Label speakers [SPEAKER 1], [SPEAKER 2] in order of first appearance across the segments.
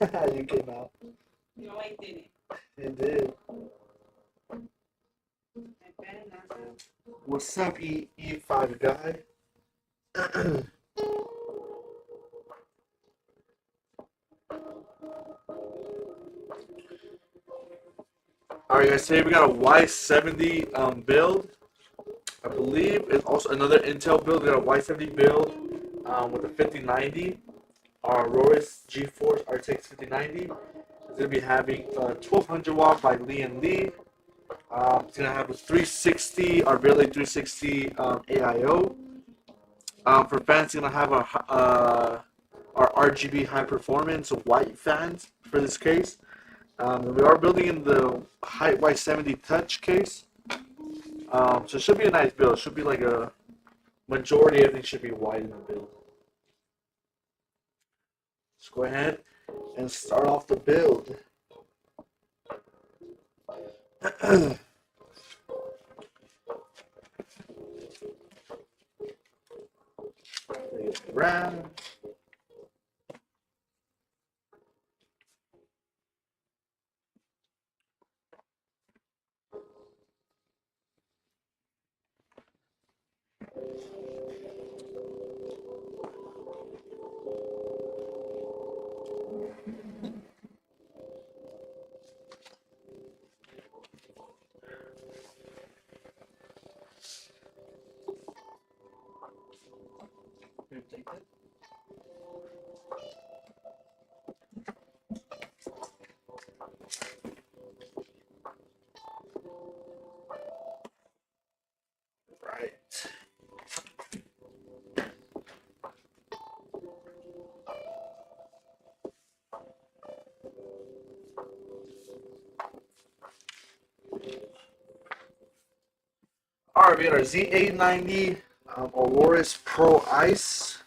[SPEAKER 1] You came out.
[SPEAKER 2] No, I didn't.
[SPEAKER 1] You did.
[SPEAKER 2] I better not.
[SPEAKER 1] What's up, E5 guy? Alright guys, today we got a Y70 build. I believe it's also another Intel build. We got a Y70 build with a 5090. Our Aurorus GeForce RTX 5090. It's going to be having 1200 watt by Lee and Lee. It's going to have a 360, our Relay 360 AIO. For fans, it's going to have our RGB high performance white fans for this case. We are building in the Height Y70 touch case. So it should be a nice build. It should be like a majority of everything should be white in the build. Let's go ahead and start off the build. RAM. Take that. Right. Alright, we got our Z890 Aurorus Pro Ice.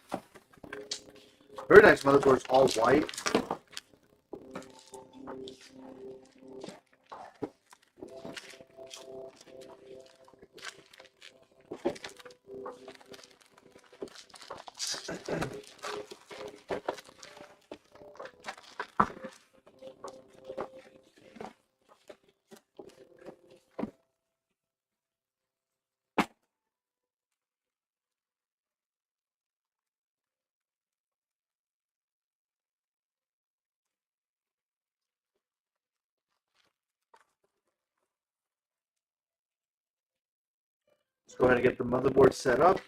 [SPEAKER 1] Very nice motherboard. It's all white. Let's go ahead and get the motherboard set up.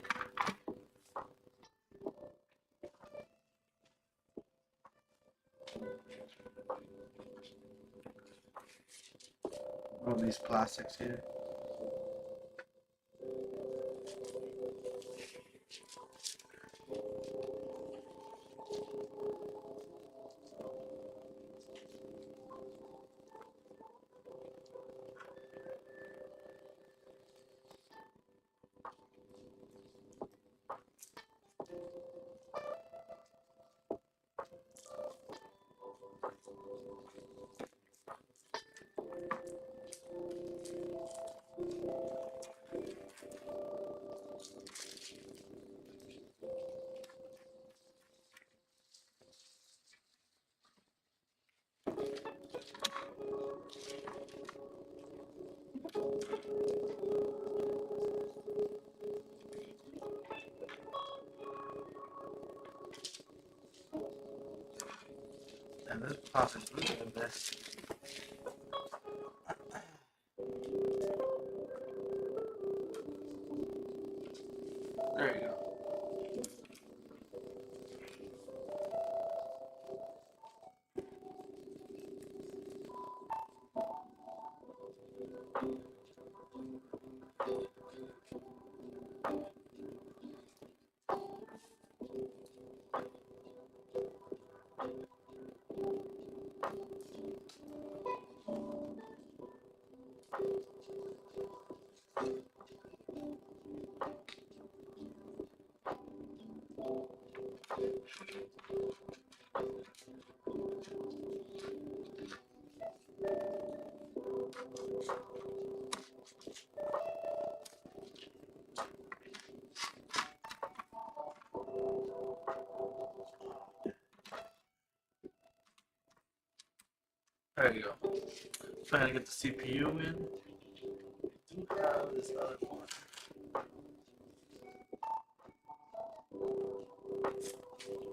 [SPEAKER 1] All these plastics here. And this plastic's really in this. There you go. There you go. Trying to get the CPU in. Do have this other one.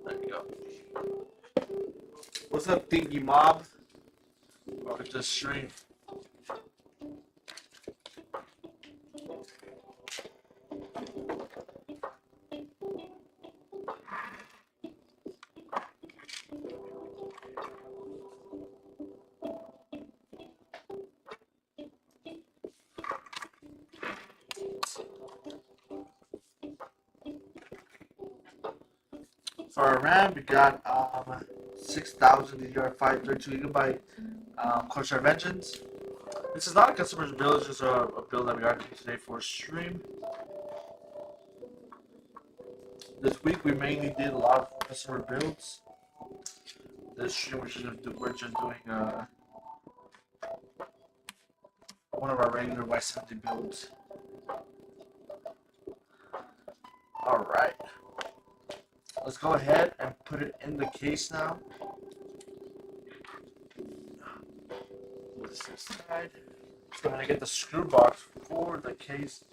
[SPEAKER 1] There you go. What's up, Thingy Mob? Or just stream. For our RAM, we got 6,000 DDR5 32 GB Corsair Vengeance. This is not a customer's build, it's just a build that we got today for stream. This week we mainly did a lot of customer builds. This stream we're just doing one of our regular Y70 builds. Alright. Let's go ahead and put it in the case now. Put this aside. So I'm gonna get the screw box for the case.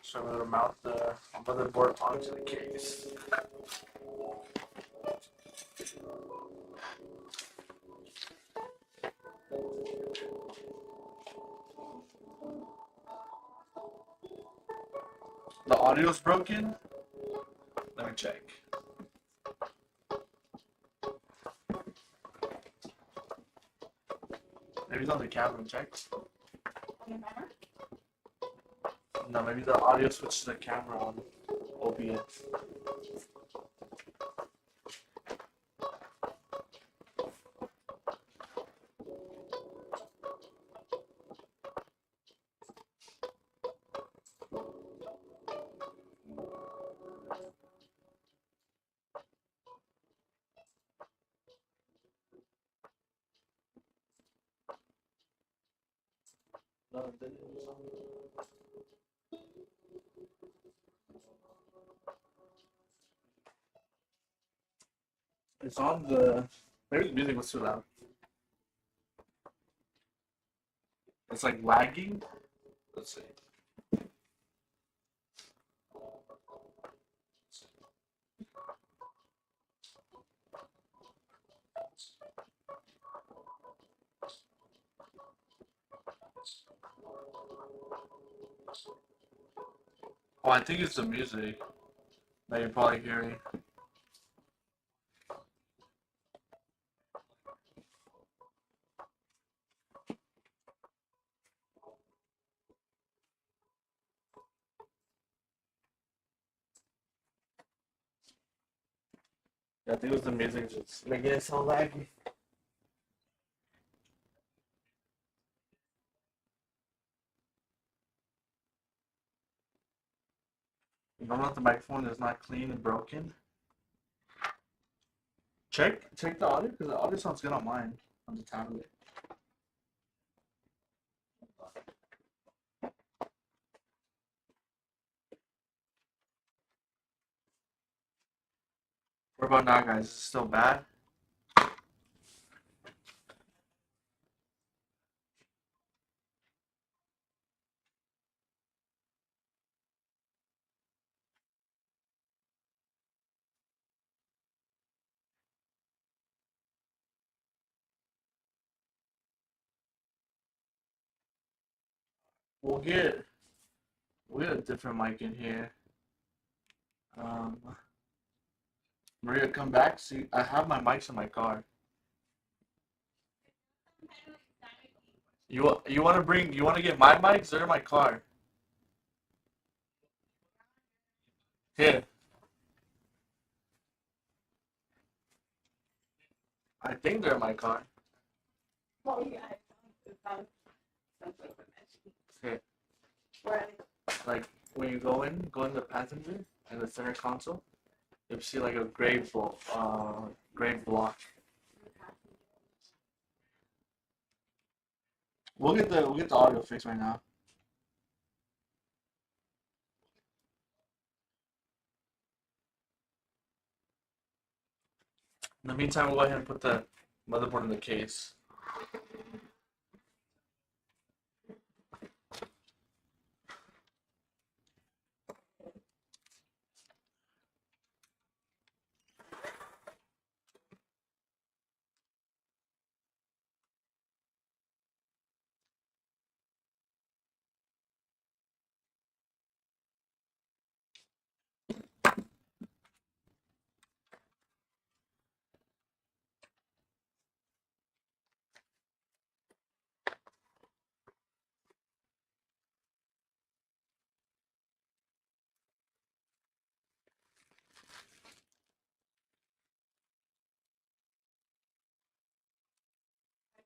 [SPEAKER 1] So I'm gonna mount the motherboard onto the case. The audio's broken. Let me check. Maybe it's on the camera. Check. No, maybe the audio switched to the camera on OBS. No, it didn't. It's on the. Maybe the music was too loud. It's like lagging. Let's see. Oh, I think it's the music that you're probably hearing. Yeah, I think it was the music just making it so laggy. You don't know if the microphone is not clean and broken. Check the audio because the audio sounds good on mine on the tablet. What about now, guys? Is it still bad? We'll get a different mic in here. Maria, come back. See, I have my mics in my car. You want to get my mics? They're in my car. Here, I think they're in my car.
[SPEAKER 2] Oh, yeah.
[SPEAKER 1] Here,
[SPEAKER 2] Where?
[SPEAKER 1] like when you go in the passenger and the center console, you'll see like a gray block. We'll get the audio fixed right now. In the meantime, we'll go ahead and put the motherboard in the case.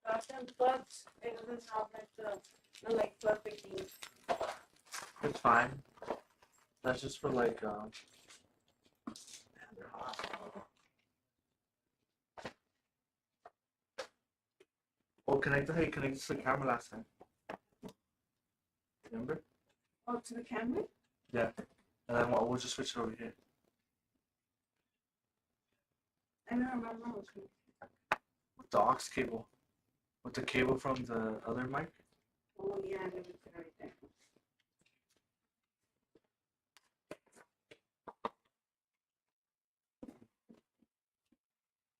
[SPEAKER 2] but it doesn't have like the like perfect thing.
[SPEAKER 1] It's fine. That's just for like man, they're hot. Oh, connect the hey, connect this to the camera last time. Remember?
[SPEAKER 2] Oh, to the camera?
[SPEAKER 1] Yeah. And then we'll just switch it over here.
[SPEAKER 2] I don't remember.
[SPEAKER 1] With the aux cable. With the cable from the other mic.
[SPEAKER 2] Oh yeah, I never put it right there.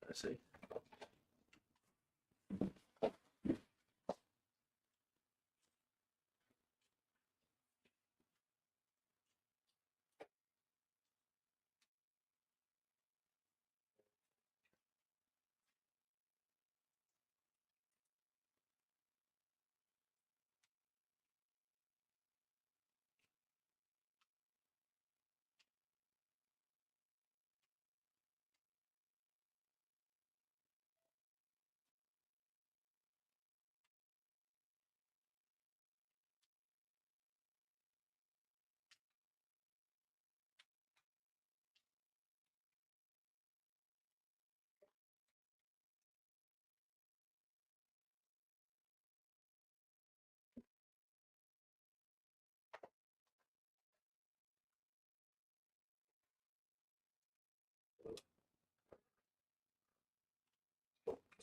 [SPEAKER 1] I see.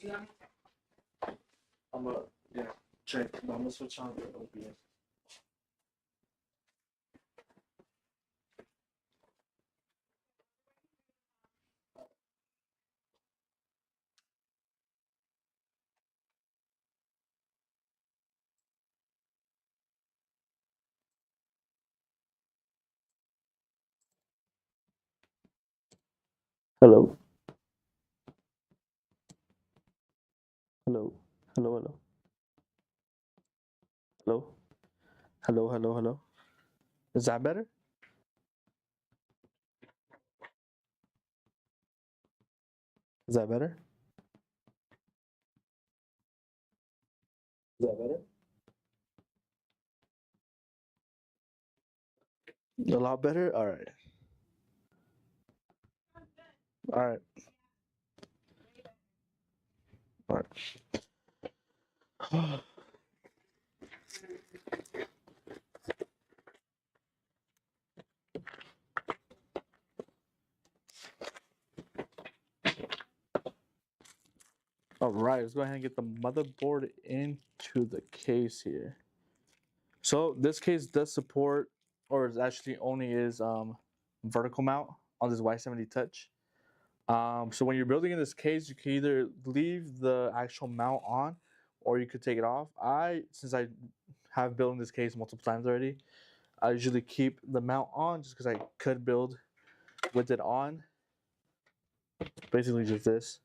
[SPEAKER 2] Yeah.
[SPEAKER 1] I'm gonna check. I'm gonna switch on the OBS. Hello. Hello. Hello. Hello. Hello. Hello. Hello. Hello. Is that better? Is that better? Is that better? A lot better? All right. All right. All right. All right. Let's go ahead and get the motherboard into the case here. So this case does support, or it actually only is vertical mount on this Y70 Touch. So when you're building in this case, you can either leave the actual mount on, or you could take it off. Since I have built in this case multiple times already, I usually keep the mount on just because I could build with it on. Basically just this.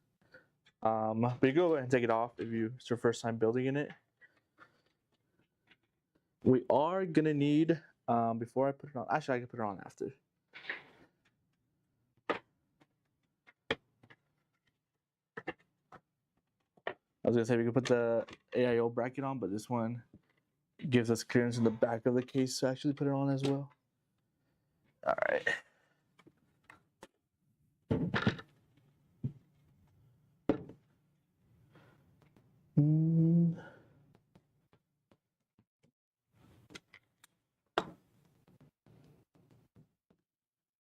[SPEAKER 1] But you go ahead and take it off if it's your first time building in it. We are gonna need, before I put it on, actually I can put it on after. I was gonna say we could put the AIO bracket on, but this one gives us clearance in the back of the case to actually put it on as well. All right.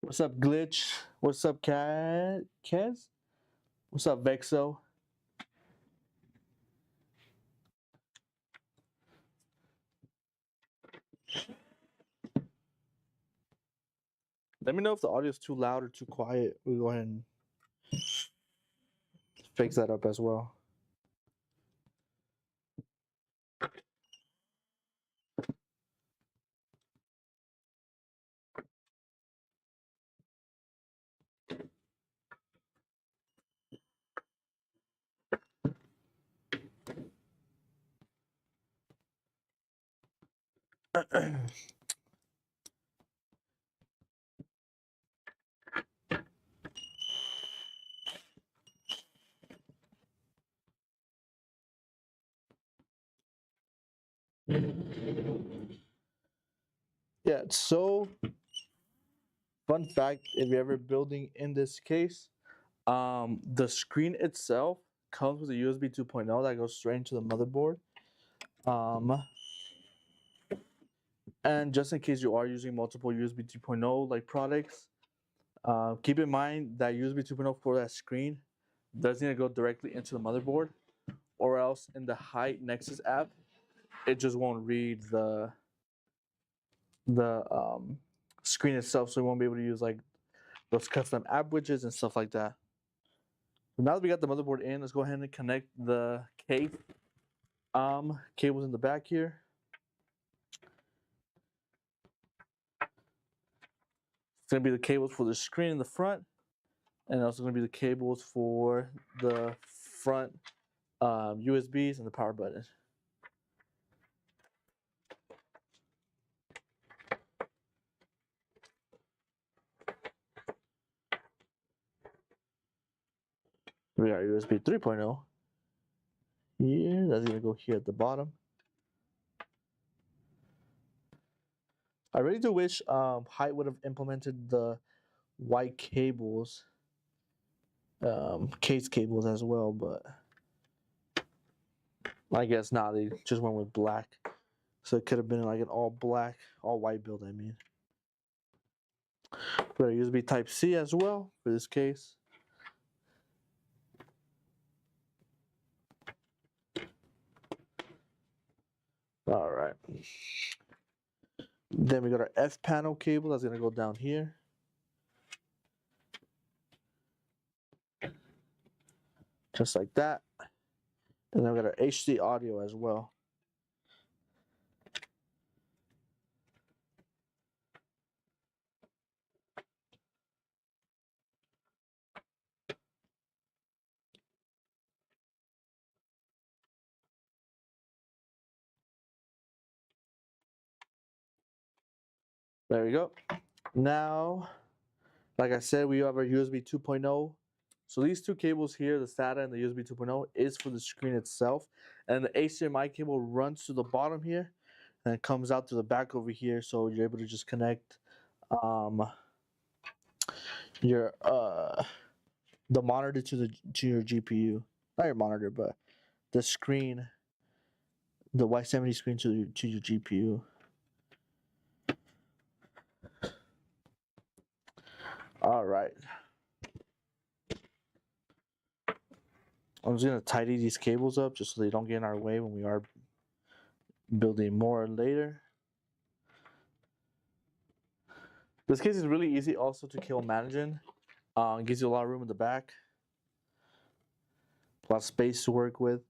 [SPEAKER 1] What's up, Glitch? What's up, Kez? What's up, Vexo? Let me know if the audio is too loud or too quiet. We'll go ahead and fix that up as well. Yeah, so fun fact, if you're ever building in this case, the screen itself comes with a USB 2.0 that goes straight into the motherboard. And just in case you are using multiple USB 2.0 like products, keep in mind that USB 2.0 for that screen does need to go directly into the motherboard, or else in the Height Nexus app, it just won't read the screen itself, so you won't be able to use like those custom app widgets and stuff like that. So now that we got the motherboard in, let's go ahead and connect the case cables in the back here. It's gonna be the cables for the screen in the front, and also gonna be the cables for the front USBs and the power button. We got USB 3.0 here. That's gonna go here at the bottom. I really do wish Height would have implemented the white cables, case cables as well, but I guess not. They just went with black, so it could have been like an all black, all white build. I mean, we got a USB Type C as well for this case. All right. Then we got our F panel cable that's gonna go down here. Just like that. And then we got our HD audio as well. There we go. Now, like I said, we have our USB 2.0. So these two cables here, the SATA and the USB 2.0, is for the screen itself. And the HDMI cable runs to the bottom here and it comes out to the back over here. So you're able to just connect your the monitor to your GPU. Not your monitor, but the screen, the Y70 screen to your GPU. All right. I'm just gonna tidy these cables up just so they don't get in our way when we are building more later. This case is really easy also to kill managing. It gives you a lot of room in the back, a lot of space to work with.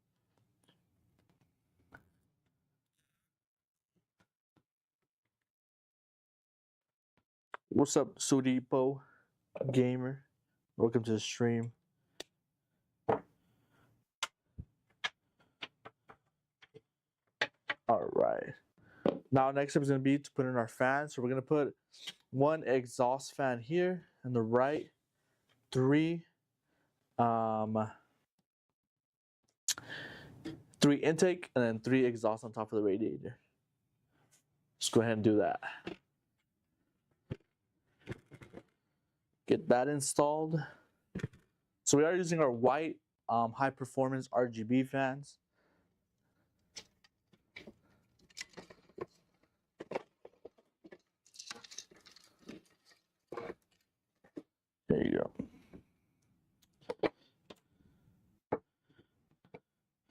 [SPEAKER 1] What's up, Sudipo Gamer? Welcome to the stream. All right. Now, next step is going to be to put in our fan. So we're going to put one exhaust fan here on the right, three intake, and then 3 exhaust on top of the radiator. Let's go ahead and do that. Get that installed. So we are using our white high performance RGB fans. There you go.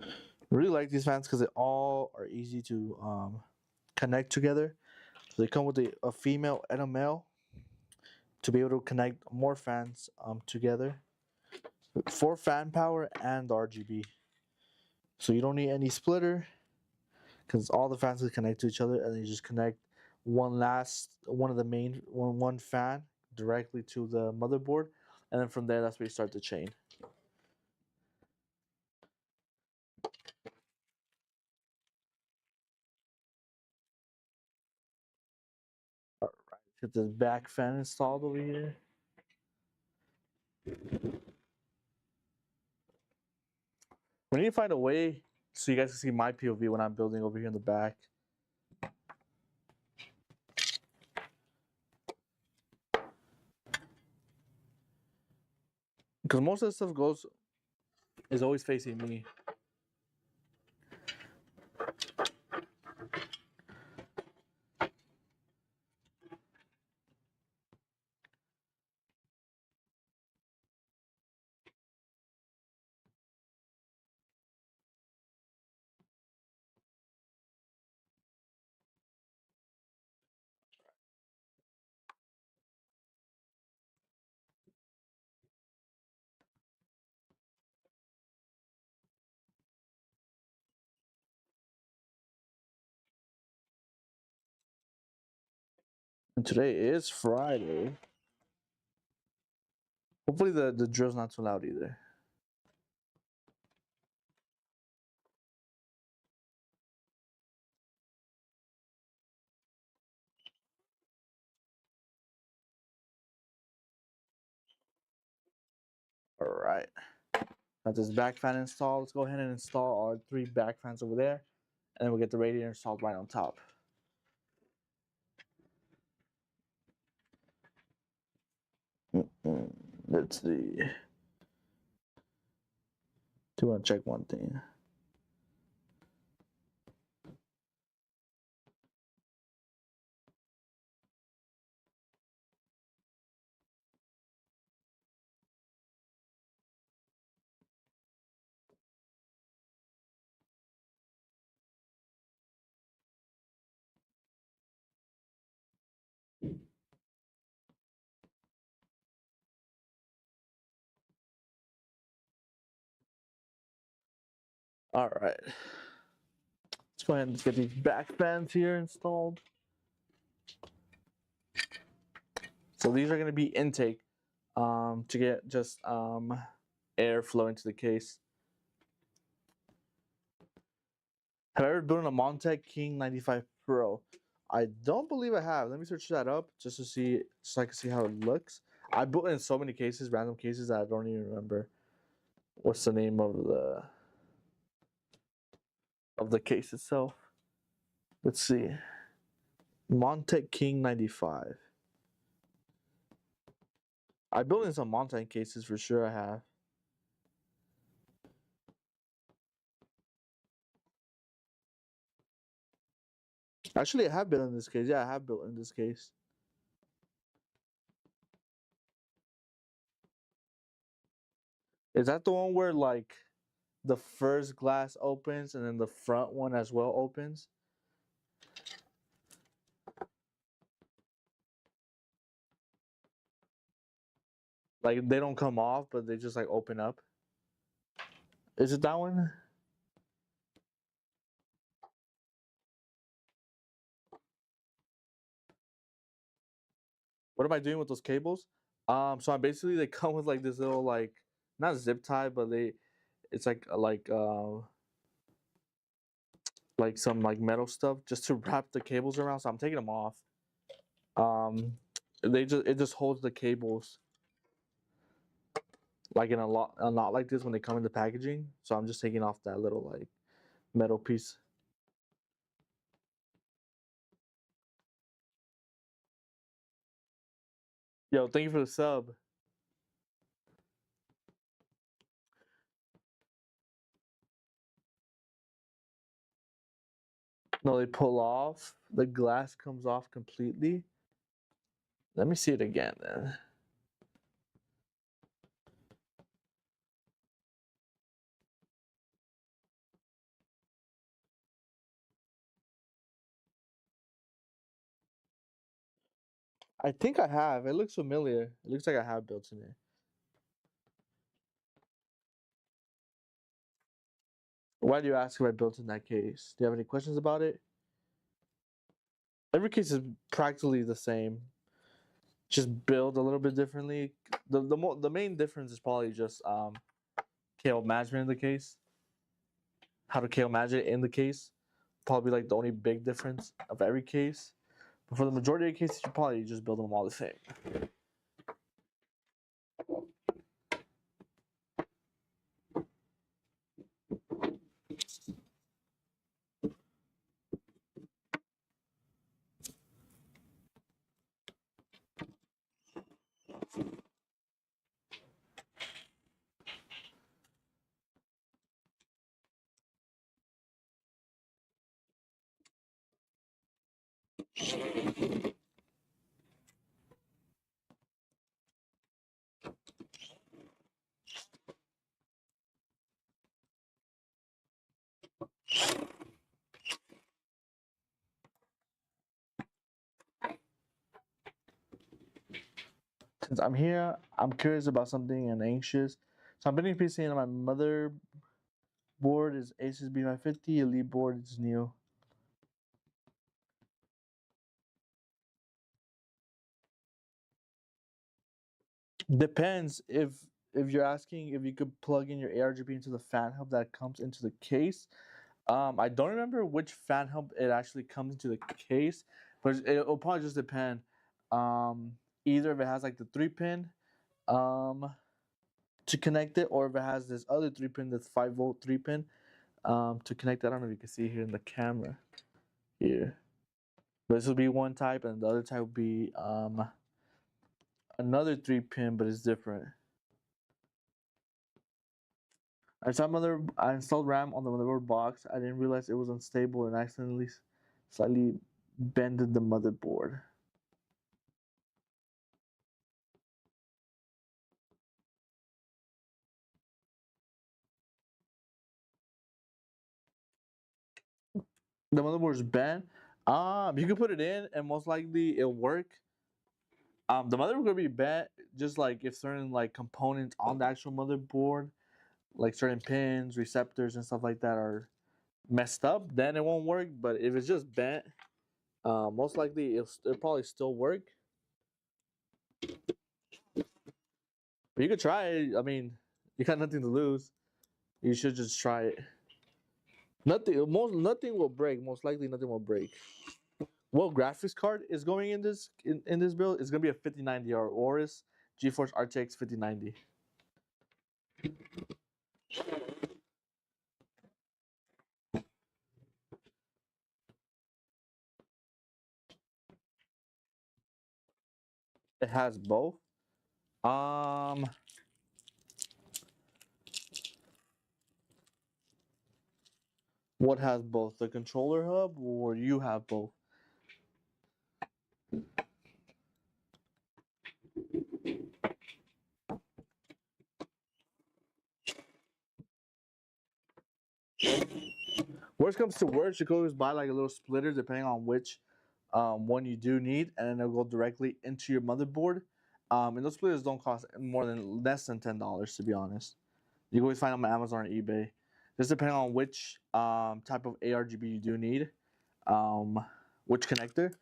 [SPEAKER 1] I really like these fans because they all are easy to connect together. So they come with a female and a male to be able to connect more fans together for fan power and RGB. So you don't need any splitter because all the fans will connect to each other, and then you just connect one of the main one fan directly to the motherboard, and then from there that's where you start the chain. All right, get this back fan installed over here. We need to find a way so you guys can see my POV when I'm building over here in the back. Because most of the stuff is always facing me. And today is Friday. Hopefully the drill's not too loud either. All right. Got this back fan installed. Let's go ahead and install our 3 back fans over there. And then we'll get the radiator installed right on top. Let's see. Do want to check one thing. All right. Let's go ahead and get these back fans here installed. So these are going to be intake to get just air flow into the case. Have I ever built a Montec King 95 Pro? I don't believe I have. Let me search that up just to see, so I can see how it looks. I built in so many cases, random cases, that I don't even remember what's the name of the case itself. Let's see. Montec King 95. I built in some Montec cases for sure. I have. Actually, I have built in this case. Yeah, I have built in this case. Is that the one where like the first glass opens and then the front one as well opens? Like they don't come off, but they just like open up. Is it that one? What am I doing with those cables? So I basically they come with like this little like not zip tie, but it's like some like metal stuff just to wrap the cables around. So I'm taking them off. It just holds the cables like in a knot like this when they come in the packaging. So I'm just taking off that little like metal piece. Yo, thank you for the sub. No, they pull off. The glass comes off completely. Let me see it again then. I think I have. It looks familiar. It looks like I have built in it. Why do you ask if I built in that case? Do you have any questions about it? Every case is practically the same. Just build a little bit differently. The main difference is probably just KO management in the case. How to KO manage it in the case. Probably like the only big difference of every case. But for the majority of cases, you probably just build them all the same. Since I'm here, I'm curious about something and anxious. So I'm building a PC and my motherboard is Asus B550, Elite board is Neo. Depends if you're asking if you could plug in your ARGB into the fan hub that comes into the case. I don't remember which fan hub it actually comes into the case, but it'll probably just depend. Either if it has like the 3-pin to connect it, or if it has this other 3-pin that's 5-volt 3-pin to connect. I don't know if you can see here in the camera here. This will be one type, and the other type will be another 3-pin, but it's different. I installed RAM on the motherboard box. I didn't realize it was unstable and accidentally slightly bended the motherboard. The motherboard is bent. You can put it in, and most likely it'll work. The motherboard will be bent, just like if certain like components on the actual motherboard, like certain pins, receptors, and stuff like that, are messed up, then it won't work. But if it's just bent, most likely it'll probably still work. But you could try it. I mean, you got nothing to lose. You should just try it. Nothing will break. Most likely, nothing will break. What graphics card is going in this build? It's gonna be a 5090 or Oris GeForce RTX 5090. It has both. Um, what has both? The controller hub, or you have both? Worst comes to worst, you could always buy like a little splitter depending on which one you do need, and then it'll go directly into your motherboard. And those splitters don't cost more than less than $10, to be honest. You can always find them on Amazon or eBay. Just depending on which type of ARGB you do need, which connector.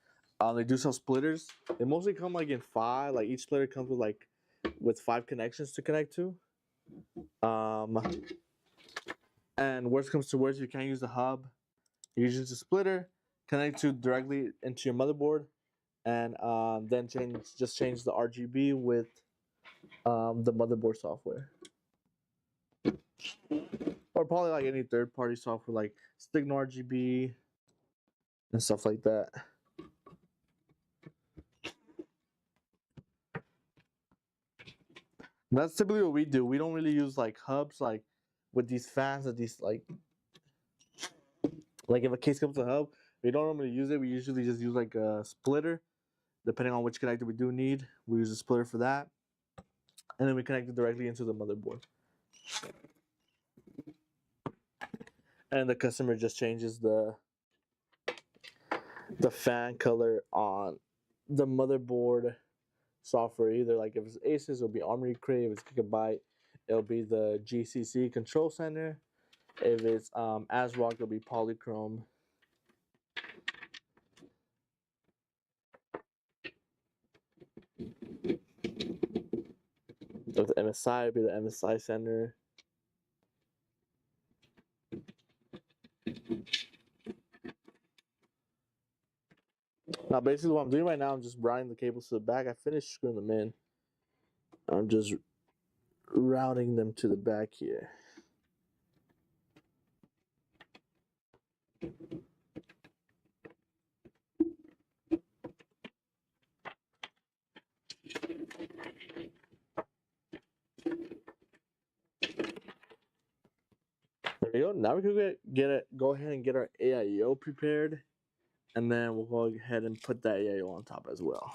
[SPEAKER 1] They do sell splitters. They mostly come like in 5. Like each splitter comes with 5 connections to connect to. And worst comes to worst, you can't use the hub. You use a splitter, connect to directly into your motherboard, and then change the RGB with the motherboard software, or probably like any third-party software like Signal RGB and stuff like that. That's typically what we do. We don't really use like hubs like with these fans or these like if a case comes to a hub, we don't normally use it. We usually just use like a splitter, depending on which connector we do need. We use a splitter for that, and then we connect it directly into the motherboard. And the customer just changes the fan color on the motherboard software. Either like if it's Asus, it'll be Armory Crate. If it's Gigabyte, it'll be the GCC Control Center. If it's ASRock, it'll be Polychrome. If the MSI, it'll be the MSI Center. Now, basically, what I'm doing right now, I'm just routing the cables to the back. I finished screwing them in. I'm just routing them to the back here. There we go. Now we can go ahead and get our AIO prepared, and then we'll go ahead and put that AIO on top as well.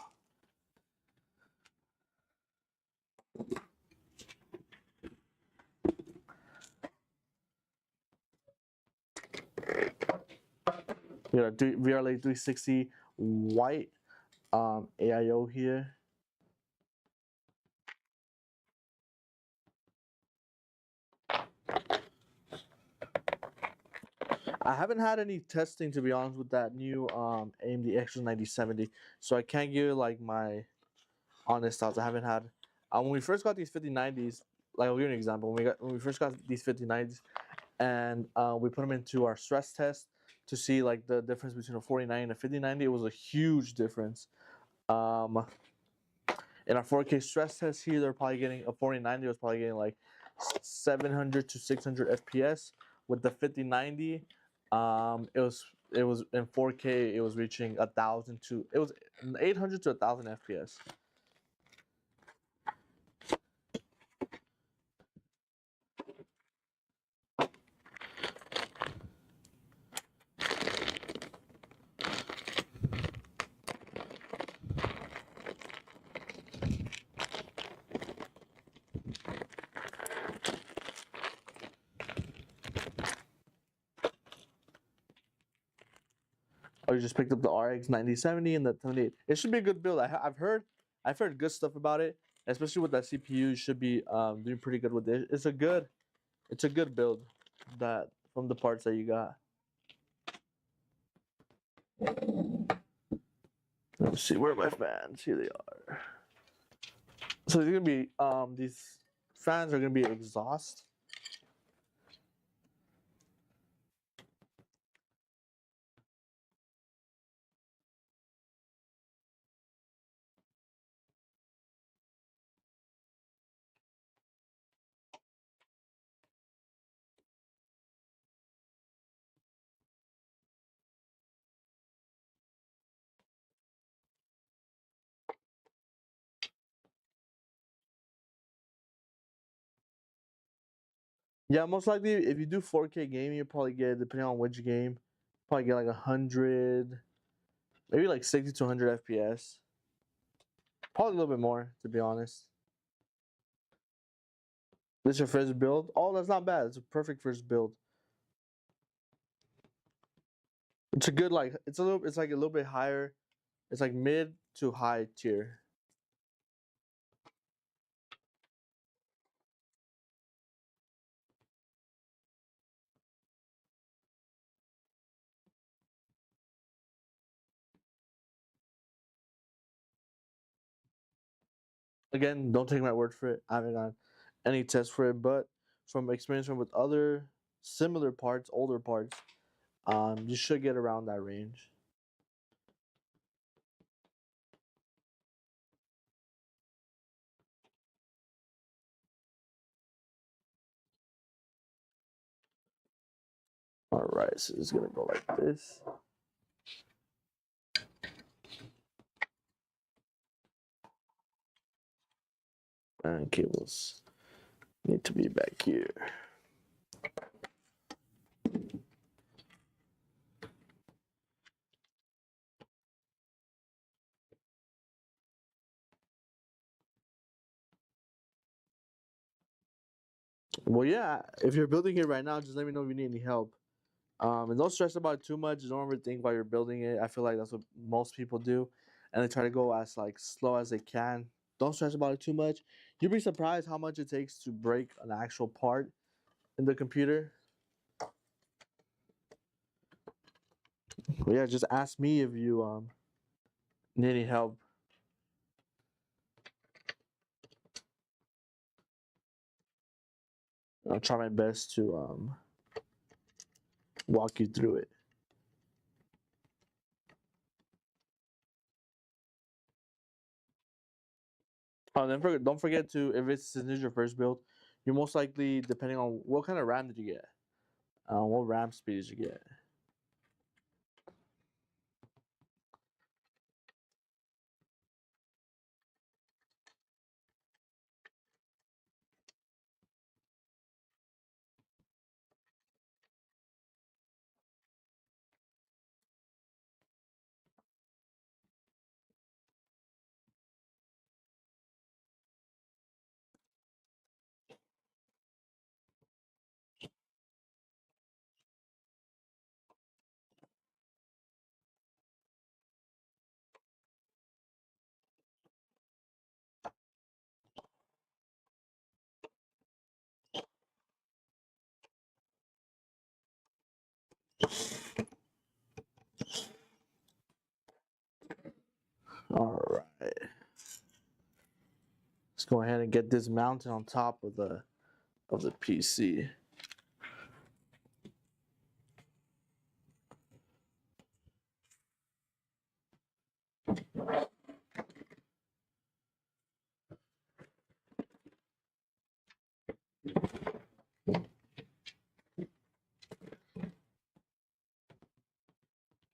[SPEAKER 1] We got a VRLA 360 white AIO here. I haven't had any testing to be honest with that new AMD Extra 9070, so I can't give like my honest thoughts. I haven't had when we first got these 5090s. Like I'll give you an example. When we first got these 5090s, and we put them into our stress test to see like the difference between a 4090 and a 5090. It was a huge difference. Um, in our 4K stress test here, they're probably getting a 4090 was probably getting like 700 to 600 FPS. With the 5090, it was in 4K. It was reaching 1,000 to it was 800 to 1,000 FPS. Oh, you just picked up the RX 9070 and the 78. It should be a good build. I've heard good stuff about it, especially with that CPU. You should be doing pretty good with it. It's a good build that from the parts that you got. Let's see where are my fans. Here they are. So they're gonna be these fans are gonna be exhaust. Yeah, most likely if you do 4K gaming, you probably get depending on which game, probably get like 100, maybe like 60 to 100 FPS. Probably a little bit more, to be honest. This is your first build? Oh, that's not bad. It's a perfect first build. It's a good like it's like a little bit higher. It's like mid to high tier. Again, don't take my word for it. I haven't got any test for it, but from experience with other similar parts, older parts, you should get around that range. All right, so it's gonna go like this. And cables need to be back here. Well, yeah, if you're building it right now, just let me know if you need any help. And don't stress about it too much. Don't overthink while you're building it. I feel like that's what most people do, and they try to go as like slow as they can. Don't stress about it too much. You'll be surprised how much it takes to break an actual part in the computer. But yeah, just ask me if you need any help. I'll try my best to walk you through it. Don't forget to if this is your first build, you're most likely depending on what kind of RAM did you get, what RAM speed did you get. All right. Let's go ahead and get this mounted on top of the PC.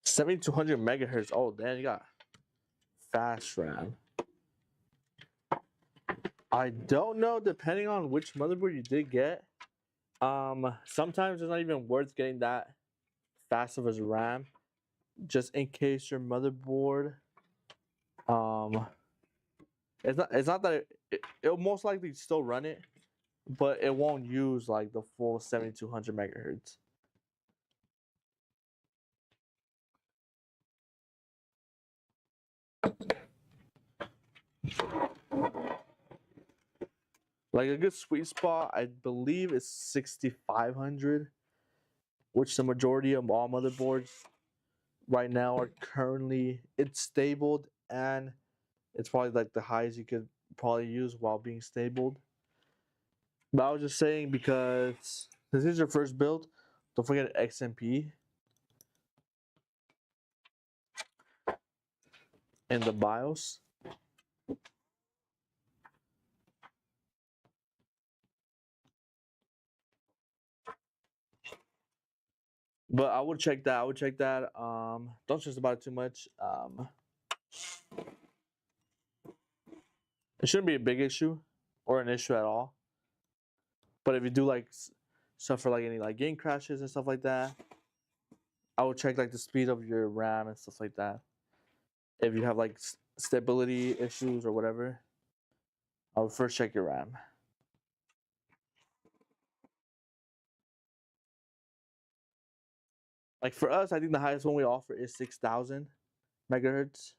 [SPEAKER 1] $7,200 MHz. Oh, damn, you got fast RAM. I don't know, depending on which motherboard you did get. Sometimes it's not even worth getting that fast of a RAM, just in case your motherboard. It's not that it'll most likely still run it, but it won't use like the full 7,200 MHz. Like a good sweet spot, I believe, is 6,500, which the majority of all motherboards right now are currently it's stabled, and it's probably like the highest you could probably use while being stabled. But I was just saying, because this is your first build, don't forget XMP in the BIOS. But I would check that. I would check that. Don't stress about it too much. It shouldn't be a big issue or an issue at all. But if you do like suffer like any like game crashes and stuff like that, I would check like the speed of your RAM and stuff like that. If you have like stability issues or whatever, I would first check your RAM. Like for us, I think the highest one we offer is 6,000 MHz.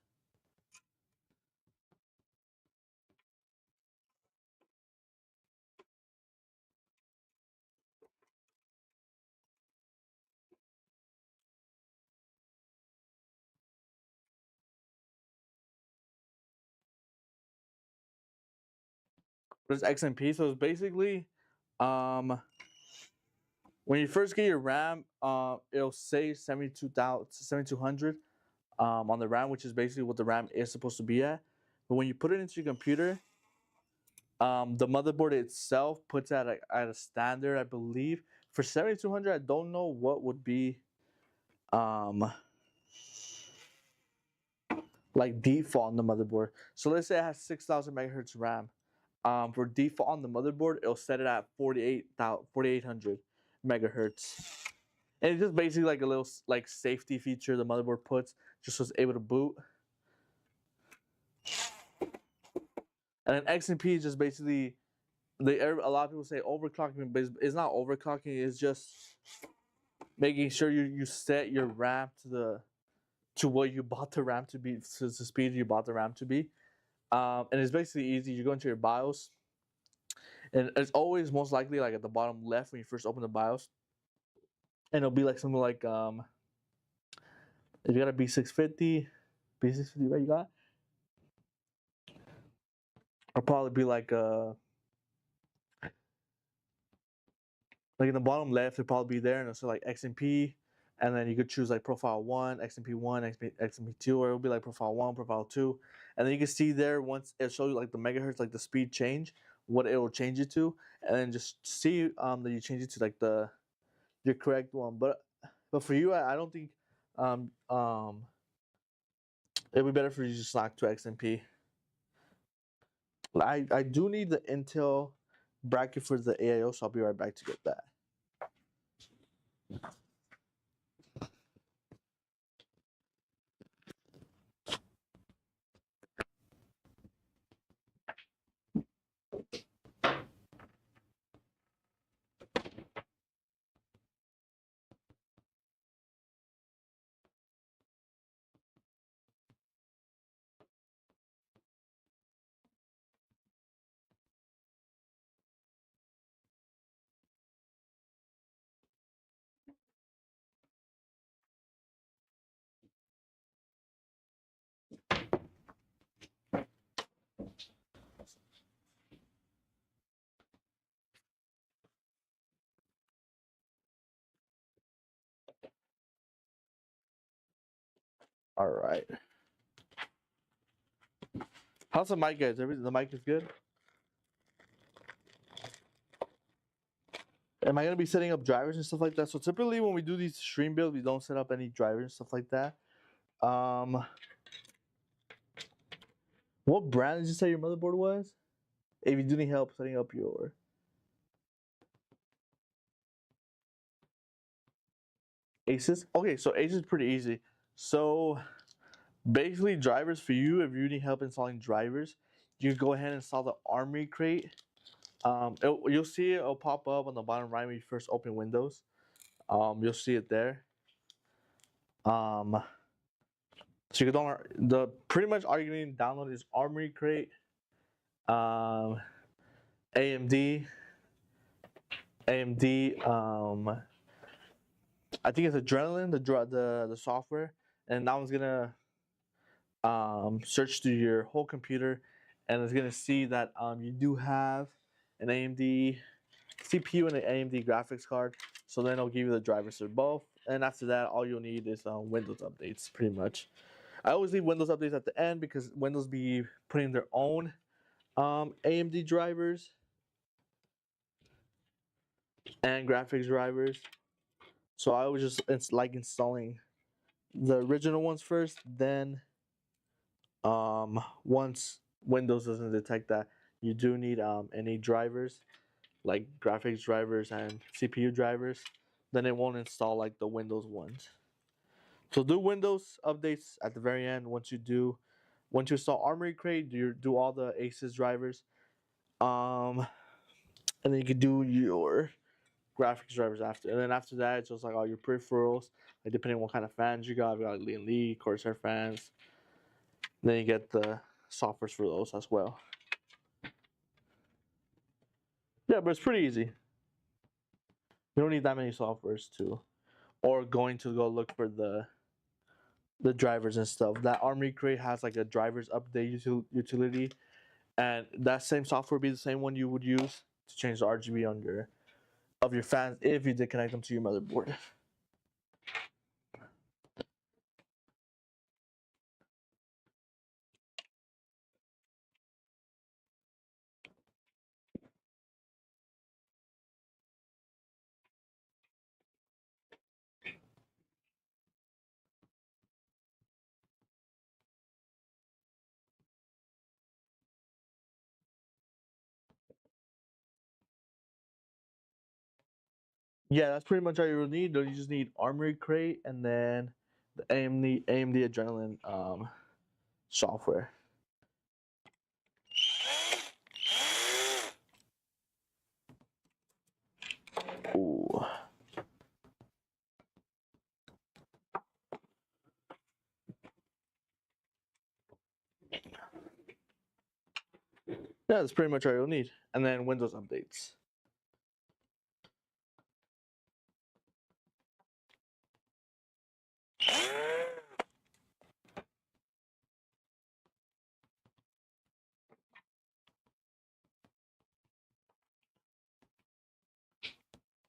[SPEAKER 1] But it's XMP, so it's basically um, when you first get your RAM, it'll say 7,200 on the RAM, which is basically what the RAM is supposed to be at. But when you put it into your computer, the motherboard itself puts at a standard, I believe. For 7,200, I don't know what would be um, like default on the motherboard. So let's say it has 6,000 MHz RAM. For default on the motherboard, it'll set it at 4,800 megahertz. And it's just basically like a little like safety feature the motherboard puts just so it's able to boot. And then XMP is just basically a lot of people say overclocking, but it's not overclocking. It's just making sure you set your RAM to what you bought the RAM to be, to the speed you bought the RAM to be. And it's basically easy. You go into your BIOS, and it's always most likely like at the bottom left when you first open the BIOS, and it'll be like something like if you got a B650, right? You got, or probably be like in the bottom left, it'll probably be there, and it's like XMP, and then you could choose like profile 1, XMP 1, XMP 2, or it'll be like profile 1, profile 2, and then you can see there once it shows you like the megahertz, like the speed change, what it will change it to, and then just see that you change it to like your correct one. But for you, I don't think um um it'd be better for you to just lock to XMP. I do need the Intel bracket for the AIO, so I'll be right back to get that. All right. How's the mic, guys? The mic is good. Am I gonna be setting up drivers and stuff like that? So typically, when we do these stream builds, we don't set up any drivers and stuff like that. What brand did you say your motherboard was? If you do need help setting up your Asus, okay, so Asus is pretty easy. So basically, drivers for you, if you need help installing drivers, you go ahead and install the Armory crate. You'll see it, it'll pop up on the bottom right when you first open Windows. You'll see it there. So you can download the pretty much all you're going to download is Armory crate, AMD, AMD. I think it's Adrenaline, the software, and that one's gonna search through your whole computer, and it's gonna see that you do have an AMD CPU and an AMD graphics card. So then it'll give you the drivers for both, and after that, all you'll need is Windows updates, pretty much. I always leave Windows updates at the end because Windows be putting their own AMD drivers and graphics drivers. So I was just it's like installing the original ones first, then once Windows doesn't detect that you do need any drivers like graphics drivers and CPU drivers, then it won't install like the Windows ones. So do Windows updates at the very end. Once you install Armory Crate, you do all the Asus drivers, and then you can do your graphics drivers after. And then after that, it's just like all your peripherals, like depending on what kind of fans you got. We got Lee, Corsair fans. Then you get the softwares for those as well. Yeah, but it's pretty easy. You don't need that many softwares to, or going to go look for the drivers and stuff. That Armory Crate has like a drivers update utility, and that same software would be the same one you would use to change the RGB on your fans if you did connect them to your motherboard. Yeah, that's pretty much all you will need. You just need Armory Crate and then the AMD Adrenaline software. Ooh. Yeah, that's pretty much all you'll need. And then Windows updates.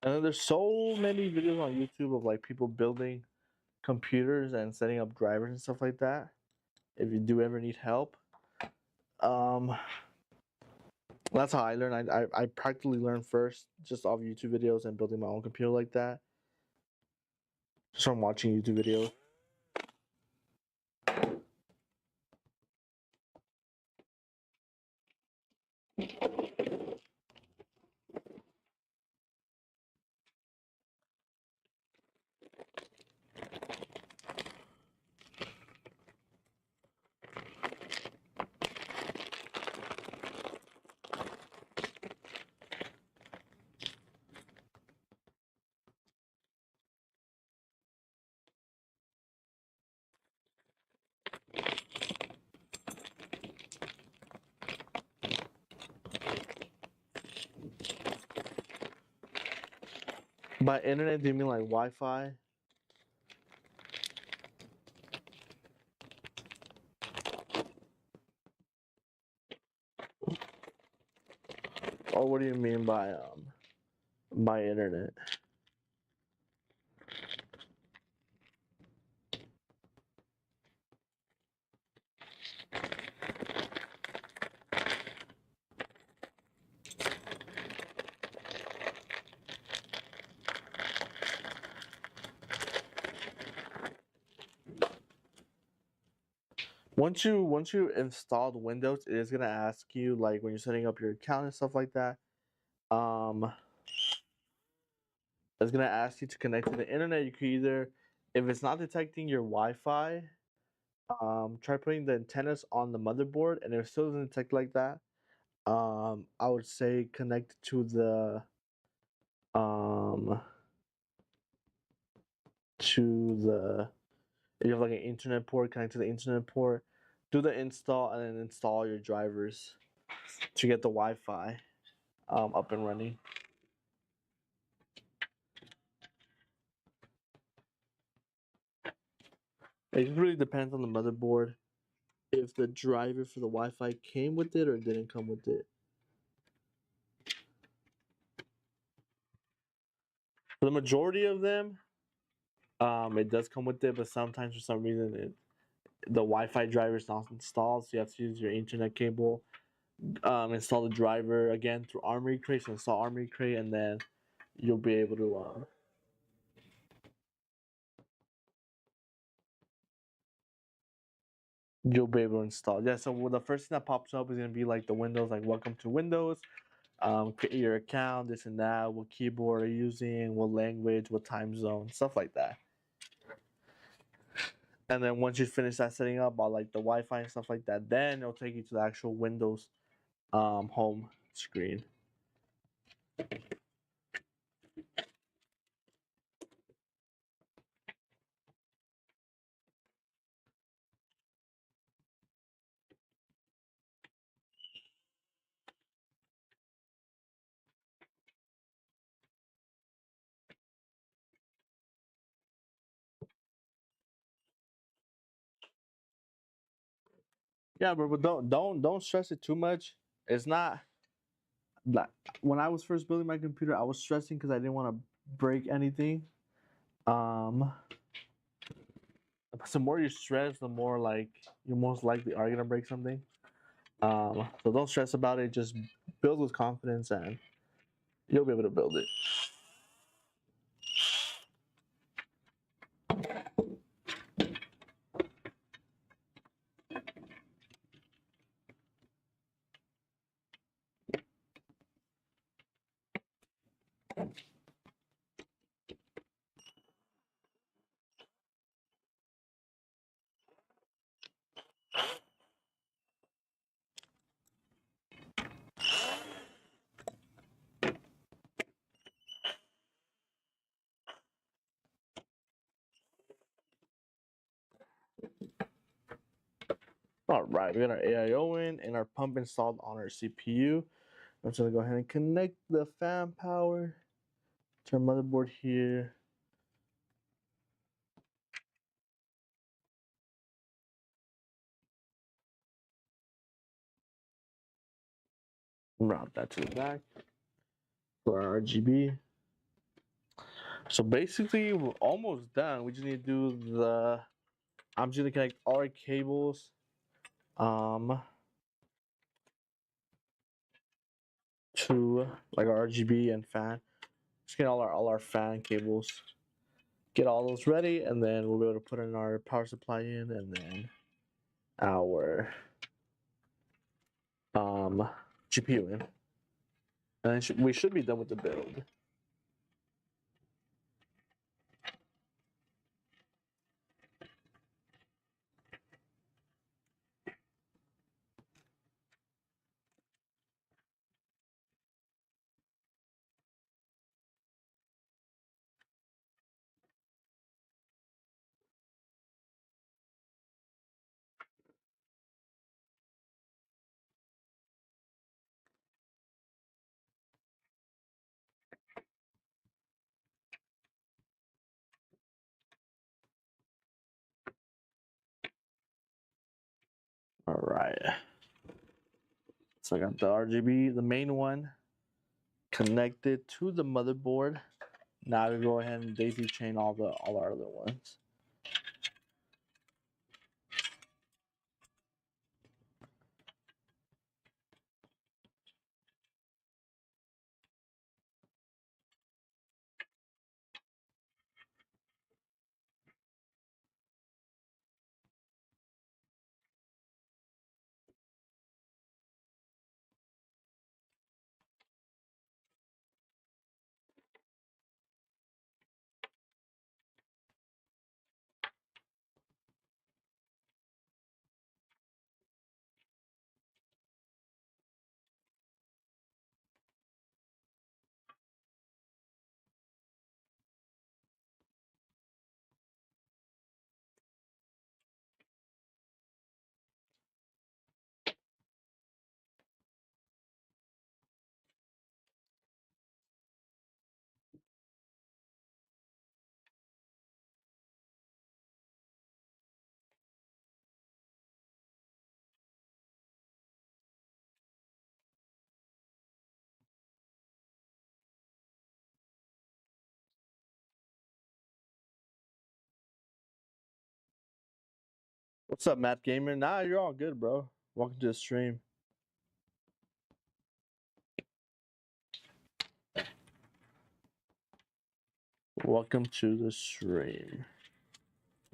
[SPEAKER 1] And then there's so many videos on YouTube of like people building computers and setting up drivers and stuff like that. If you do ever need help, that's how I learned. I practically learned first just off YouTube videos and building my own computer like that. Just from watching YouTube videos. By internet, do you mean like Wi-Fi? Or what do you mean by internet? Once you install the Windows, it is gonna ask you like when you're setting up your account and stuff like that. It's gonna ask you to connect to the internet. You can either, if it's not detecting your Wi-Fi, try putting the antennas on the motherboard, and if it still doesn't detect like that, I would say connect um to the if you have like an internet port, connect to the internet port, do the install, and then install your drivers to get the Wi-Fi up and running. It really depends on the motherboard if the driver for the Wi-Fi came with it or didn't come with it. For the majority of them, it does come with it, but sometimes for some reason the Wi-Fi driver is not installed, so you have to use your Ethernet cable. Install the driver again through Armory Crate. So install Armory Crate, and then you'll be able to install. Yeah. So the first thing that pops up is gonna be like the Windows, like welcome to Windows. Create your account, this and that. What keyboard are you using? What language? What time zone? Stuff like that. And then once you finish that setting up, all like the Wi-Fi and stuff like that, then it'll take you to the actual Windows home screen. Yeah, but don't stress it too much. It's not like when I was first building my computer, I was stressing because I didn't want to break anything. Um, the more you stress, the more like you most likely are gonna break something. So don't stress about it. Just build with confidence, and you'll be able to build it. All right, we got our AIO in and our pump installed on our CPU. I'm just gonna go ahead and connect the fan power to our motherboard here. Route that to the back for our RGB. So basically, we're almost done. We just need to do the. I'm just gonna connect all our cables, um, to like our RGB and fan. Just get all our fan cables. Get all those ready, and then we'll be able to put in our power supply in, and then our GPU in, and then we should be done with the build. All right. So I got the RGB, the main one, connected to the motherboard. Now we go ahead and daisy chain all our other ones. What's up, Matt Gamer? Nah, you're all good, bro. Welcome to the stream. Welcome to the stream.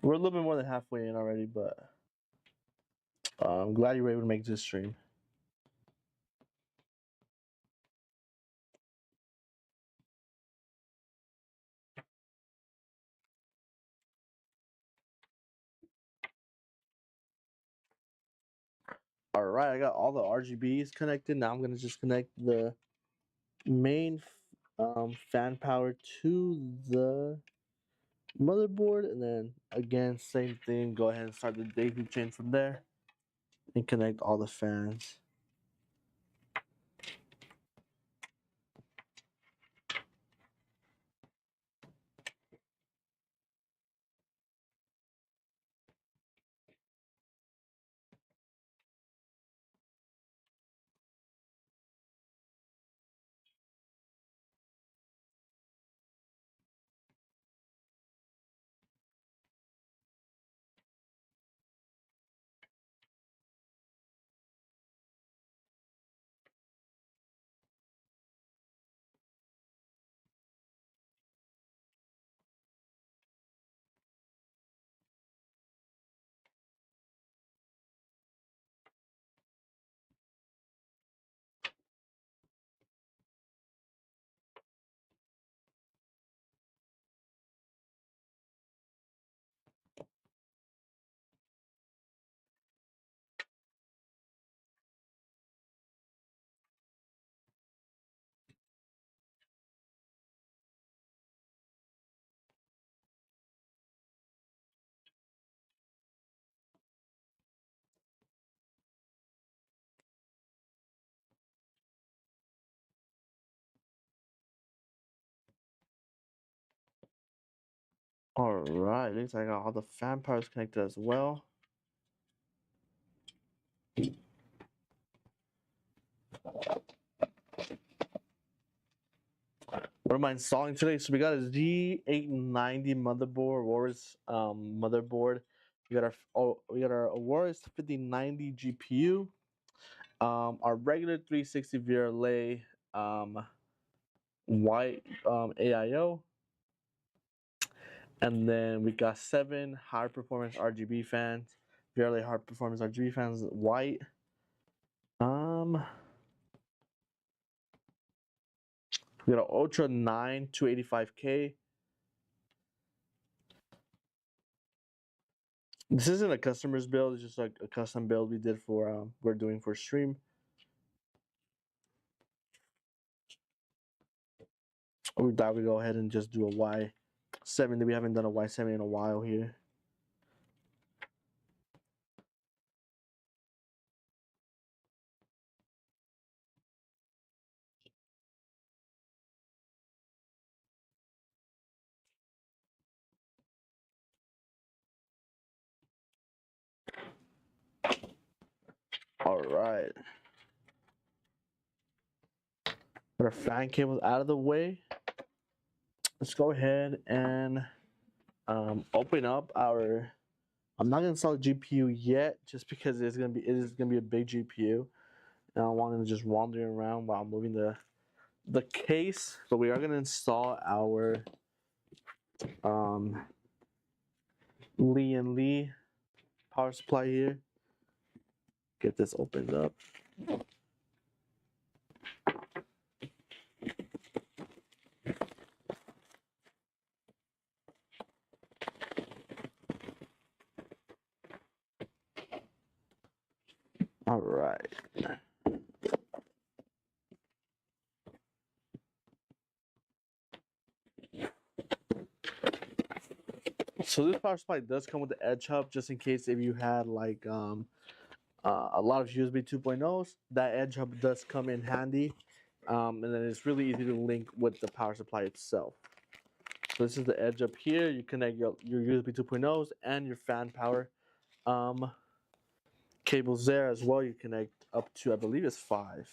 [SPEAKER 1] We're a little bit more than halfway in already, but I'm glad you were able to make this stream. All right, I got all the RGBs connected. Now I'm gonna just connect the main fan power to the motherboard, and then again, same thing. Go ahead and start the daisy chain from there, and connect all the fans. All right, looks like I got all the fan powers connected as well. What am I installing today? So we got a Z890 motherboard, Aorus motherboard. We got our Aorus 5090 GPU. Our regular 360 VRLA white AIO. And then we got 7 high performance RGB fans, VRLA high performance RGB fans, white. We got an Ultra 9 285K. This isn't a customer's build, it's just like a custom build we did for we're doing for stream. We thought we'd go ahead and just do a Y70. We haven't done a Y70 in a while here. All right. Got our fan cables out of the way. Let's go ahead and open up our. I'm not gonna install a GPU yet, just because it is gonna be a big GPU, and I don't want it just wandering around while moving the case. But we are gonna install our Lee and Lee power supply here. Get this opened up. All right. So this power supply does come with the edge hub, just in case if you had like a lot of USB 2.0s, that edge hub does come in handy, and then it's really easy to link with the power supply itself. So this is the edge up here. You connect your USB 2.0s and your fan power cables there as well. You connect up to, I believe it's 5.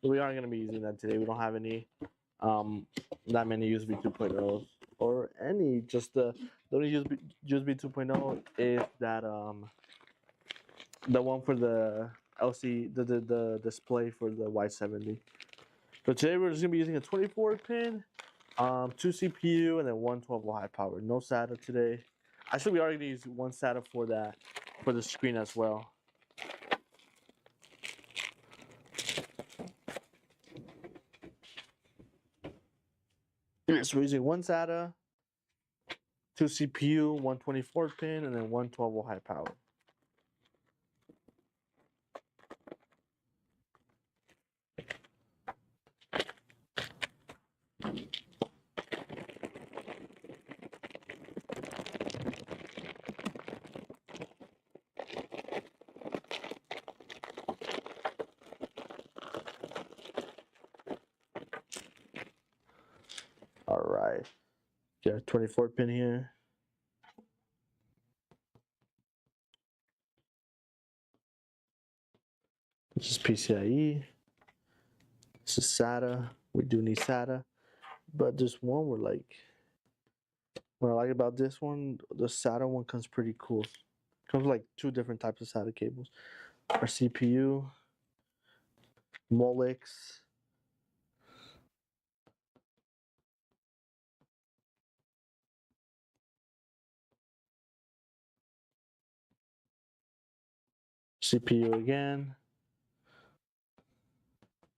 [SPEAKER 1] So we aren't going to be using that today. We don't have any that many USB 2.0s or any. Just the only USB 2.0 is that the one for the LC the display for the Y70. So today we're just gonna be using a 24 pin, 2 CPU, and then one 12-volt high power. No SATA today. Actually, we already used one SATA for that for the screen as well. So we're using one SATA, 2 CPU, one 24 pin, and then one 12-volt high power. All right, got a 24 pin here. This is PCIe. This is SATA. We do need SATA, but this one we're like, what I like about this one, the SATA one comes pretty cool. Comes with like 2 different types of SATA cables. Our CPU, Molex, CPU again.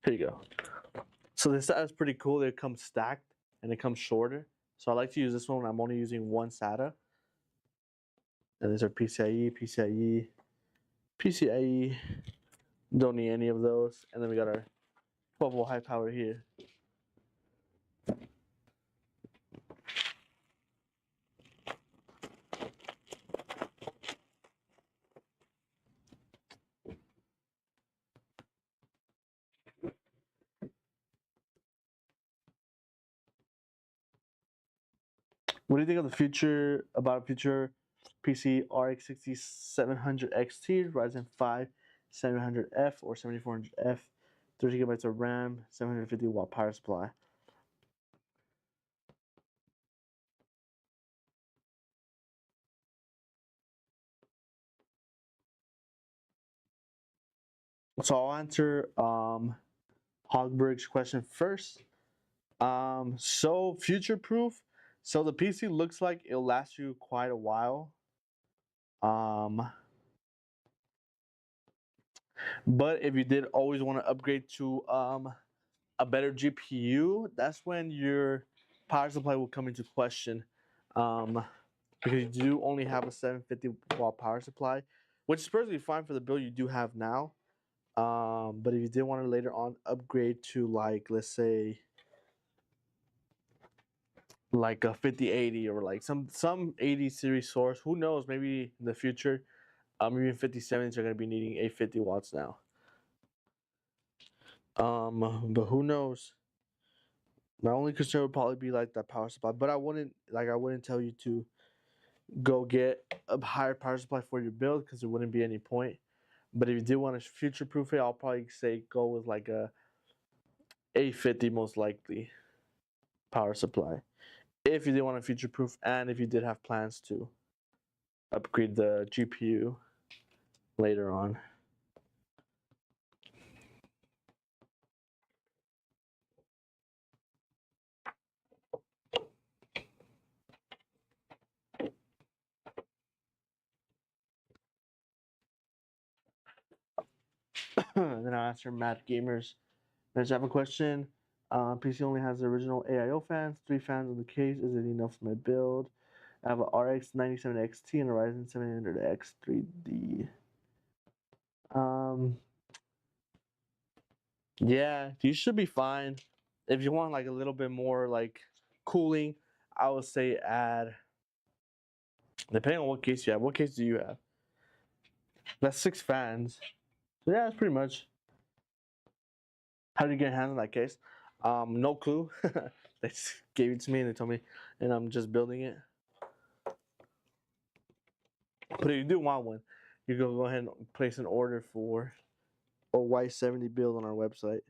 [SPEAKER 1] Here you go. So this SATA is pretty cool. It comes stacked and it comes shorter. So I like to use this one when I'm only using one SATA. And these are PCIe, PCIe, PCIe. Don't need any of those. And then we got our 12-volt high power here. What do you think of the future, about a future PC RX 6700 XT, Ryzen 5 700F or 7400F, 30 gigabytes of RAM, 750 watt power supply? So I'll answer Hogberg's question first. So future proof. So the PC looks like it'll last you quite a while. But if you did always want to upgrade to a better GPU, that's when your power supply will come into question. Because you do only have a 750 watt power supply, which is perfectly fine for the build you do have now. But if you did want to later on upgrade to, like, let's say like a 5080 or like some 80 series source, who knows, maybe in the future, even 57s are going to be needing 850 watts now. But who knows? My only concern would probably be like that power supply, but I wouldn't tell you to go get a higher power supply for your build because there wouldn't be any point. But if you do want to future proof it, I'll probably say go with like a 850 most likely power supply. If you did want to future proof and if you did have plans to upgrade the GPU later on. And then I'll answer Mad Gamers. Next, I have a question. PC only has the original AIO fans, 3 fans in the case. Is it enough for my build? I have a RX 97 XT and a Ryzen 700X 3D. Yeah, you should be fine. If you want like a little bit more like cooling, I would say add. Depending on what case you have. What case do you have? That's 6 fans. So yeah, that's pretty much. How do you get hands on that case? No clue. They just gave it to me and they told me, and I'm just building it. But if you do want one, you can go ahead and place an order for a Y70 build on our website.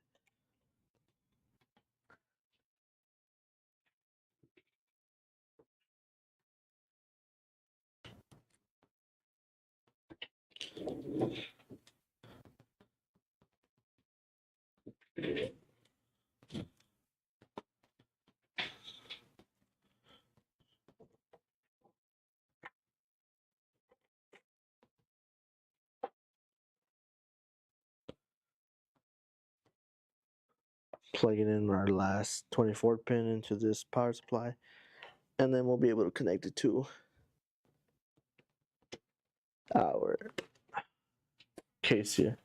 [SPEAKER 3] Plugging in our last 24 pin into this power supply, and then we'll be able to connect it to our case here.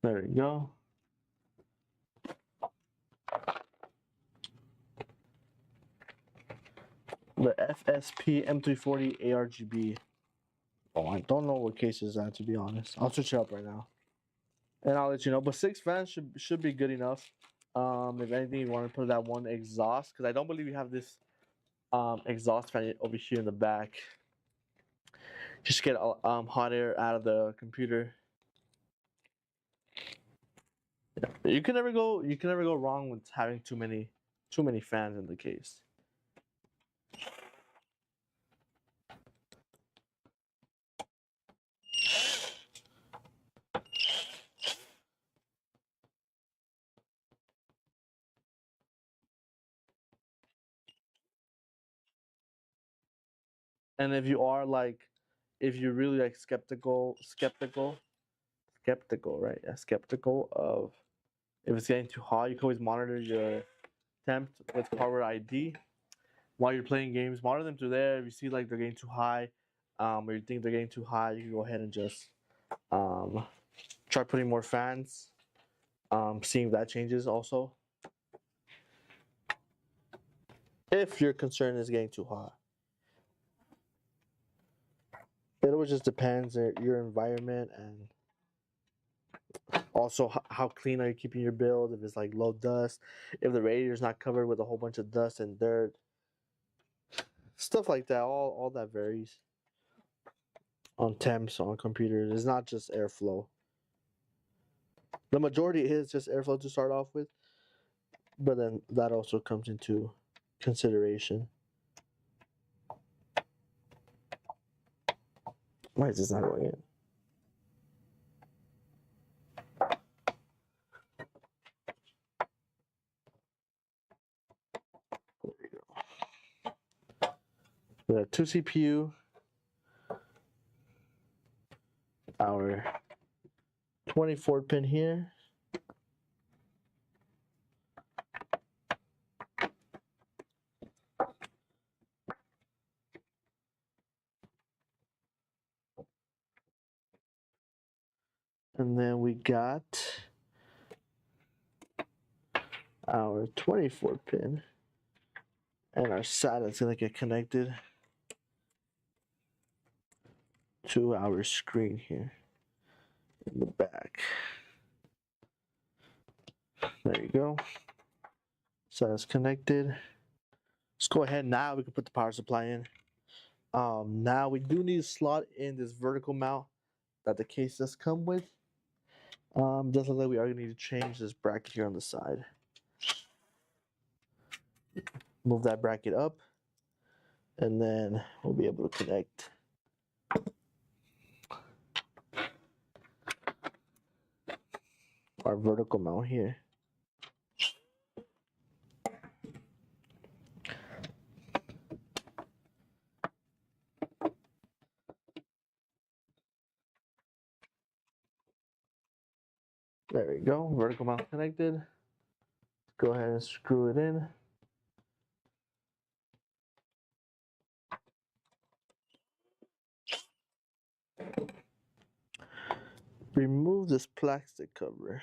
[SPEAKER 3] There we go. The FSP M340 ARGB. Oh, I don't know what case is that, to be honest. I'll switch it up right now, and I'll let you know. But 6 fans should be good enough. If anything, you want to put that one exhaust, because I don't believe you have this exhaust fan over here in the back. Just get hot air out of the computer. Yeah. You can never go wrong with having too many fans in the case. And if you are like, if you're really like skeptical, right? Yeah, skeptical of if it's getting too hot, you can always monitor your temp with Power ID while you're playing games. Monitor them through there. If you see like they're getting too high, or you think they're getting too high, you can go ahead and just try putting more fans. Seeing if that changes also. If your concern is getting too hot. It always just depends on your environment, and also how clean are you keeping your build. If it's like low dust, if the radiator is not covered with a whole bunch of dust and dirt, stuff like that. All that varies on temps on computers. It's not just airflow. The majority is just airflow to start off with, but then that also comes into consideration. Why is this not going in? There you go. We have 2 CPU, our 24 pin here. And then we got our 24 pin and our SATA that's going to get connected to our screen here in the back. There you go. SATA's connected. Let's go ahead now. We can put the power supply in. Now we do need to slot in this vertical mount that the case does come with. Doesn't look like we are going to need to change this bracket here on the side. Move that bracket up, and then we'll be able to connect our vertical mount here. There we go, vertical mount connected. Go ahead and screw it in. Remove this plastic cover.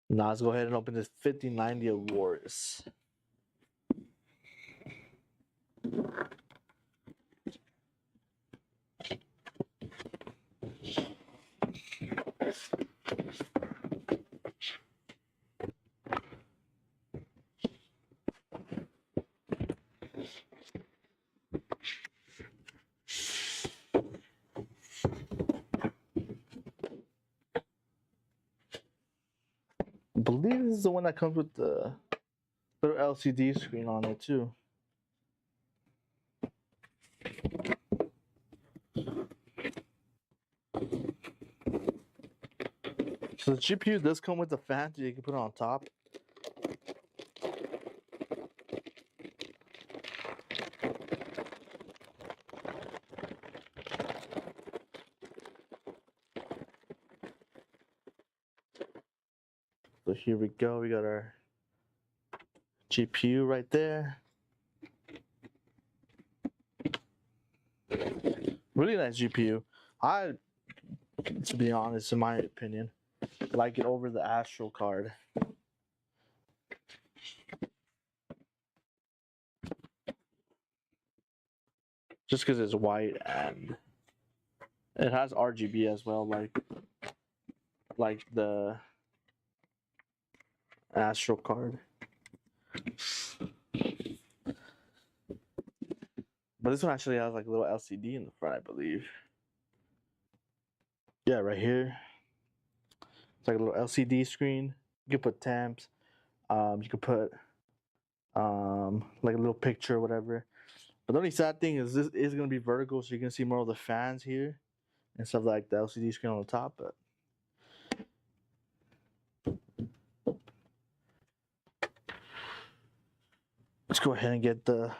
[SPEAKER 3] Now let's go ahead and open this 5090 Awards. believe this is the one that comes with the little LCD screen on it too. So the GPU does come with the fan that you can put it on top. So here we go. We got our GPU right there. Really nice GPU. To be honest, in my opinion, like it over the Astral card. Just because it's white and it has RGB as well, like the Astral card. But this one actually has like a little LCD in the front, I believe. Yeah, right here. It's like a little LCD screen. You can put temps. You can put like a little picture or whatever. But the only sad thing is this is gonna be vertical, so you can see more of the fans here and stuff like the LCD screen on the top. But let's go ahead and get the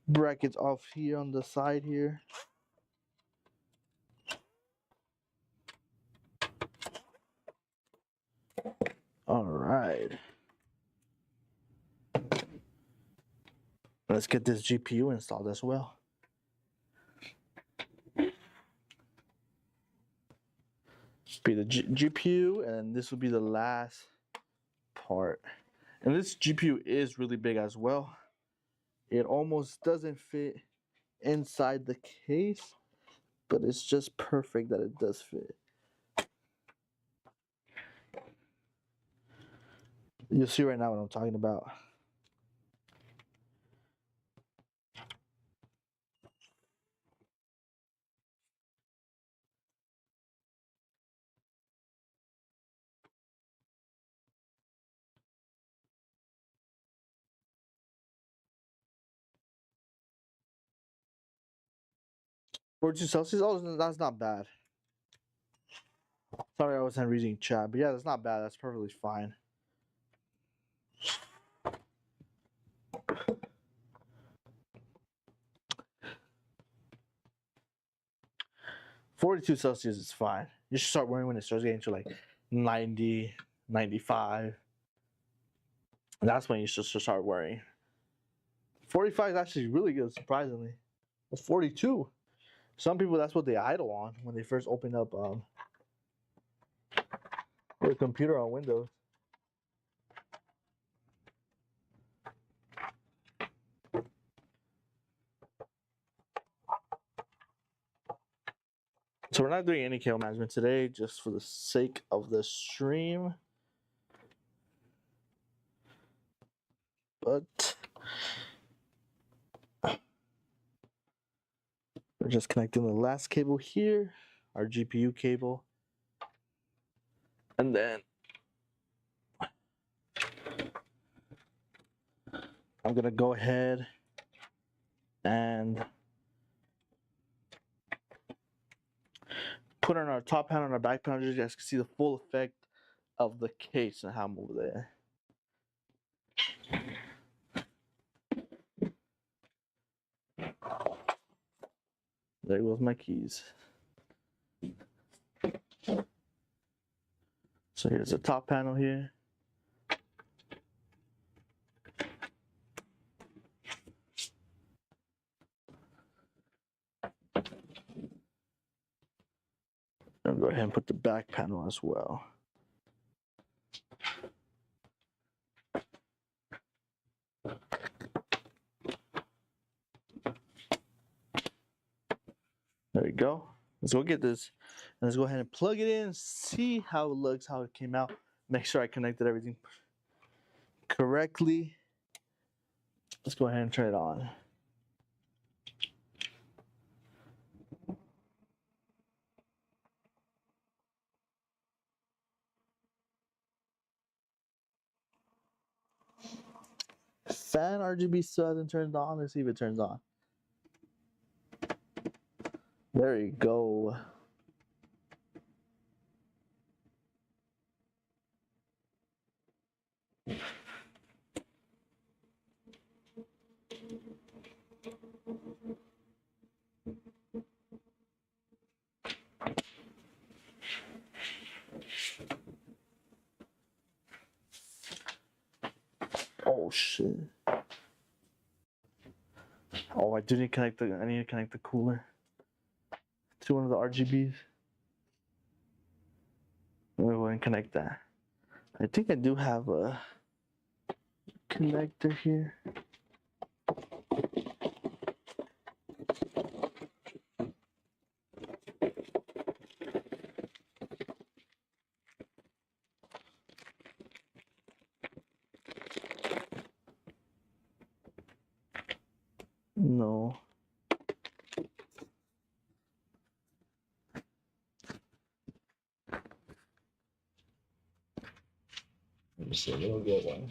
[SPEAKER 3] brackets off here on the side here. All right. Let's get this GPU installed as well. Be the GPU, and this will be the last part. And this GPU is really big as well. It almost doesn't fit inside the case, but it's just perfect that it does fit. You'll see right now what I'm talking about. $42 Celsius. Oh, that's not bad. Sorry, I wasn't reading chat, but yeah, that's not bad. That's perfectly fine. $42 Celsius is fine. You should start worrying when it starts getting to like 90, 95. That's when you should start worrying. 45 is actually really good, surprisingly. It's 42. Some people, that's what they idle on when they first open up their computer on Windows. So we're not doing any cable management today, just for the sake of the stream. But we're just connecting the last cable here, our GPU cable. And then I'm gonna go ahead and put on our top panel and our back panel. You guys can see the full effect of the case and how I'm over there. There goes my keys. So here's the top panel here. I'll go ahead and put the back panel as well. There we go. Let's go get this. And let's go ahead and plug it in, see how it looks, how it came out. Make sure I connected everything correctly. Let's go ahead and turn it on. fan RGB still hasn't turned on. Let's see if it turns on. There you go. Oh shit. Oh, I do need to connect the cooler to one of the RGBs. Let me go ahead and connect that. I think I do have a connector here. No. Let me see. Let me get one.